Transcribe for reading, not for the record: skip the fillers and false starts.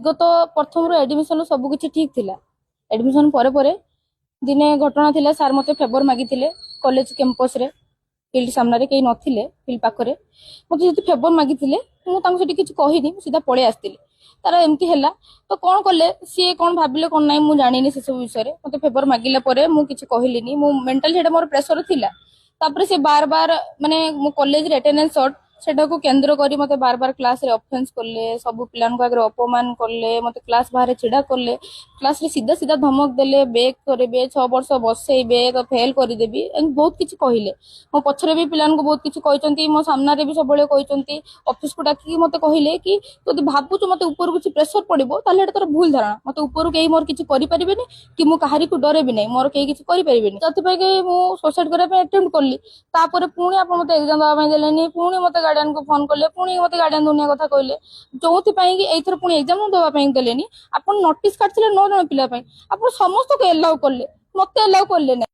गत प्रथम एडमिशन सब किसी ठीक थिला। एडमिशन परे दिने घटना थिला, सार मते फेवर मागी कॉलेज कैंपस रे फील्ड सामने कहीं नथिले, फील्ड पाखरे मते जति फेवर मागी मुझे किसी कहनी सीधा पड़े आसती तार एमती है तो कौन कले सी कौन भाविले कौन ना मुझे जानी से सब विषय मत फेवर मागिला मुझे कहली मो मेंटल मोर प्रेसर थिला। तापर से बार बार माने मो कॉलेज अटेंडेंस शॉर्ट सेटा को केंद्र करी मते बार बार क्लास रे ऑफेंस करले, सब पिलान को आगे अपमान करले, मते क्लास बाहर छिड़ा करले, क्लास रे सीधा सीधा धमक देले, बेक करबे, 6 वर्ष बसेइबे, तो फेल कर देबी, बहुत किछि कहिले। मो पछरे भी पिलान को बहुत किछि कहिसंती, मो सामना रे भी सबले कहिसंती। ऑफिस को डाकी मते कहिले कि तोदी भाबुछु मते ऊपर किछि प्रेशर पड़िबो ताले एटा तोर भूल धारणा, मते ऊपर केही मोर किछि करि परिबेनी कि मु काहारी को डरे भी नै, मोर केही किछि करि परिबेनी। तते पे के मु सुसाइड करे पे अटेम्प्ट करली। तापर पुणी आप मते एग्जाम दबा देलेनी, पुणी मते गार्डियन को फोन करले, पुणी मते गार्डियन दुनिया कथा कहले, जोथि पई कि एथर पुणी एग्जाम दबा पई देलेनी। आपण नोटिस काटले 9 जण पिला पई, आपण समस्त को एलाउ करले, मते एलाउ करले नै।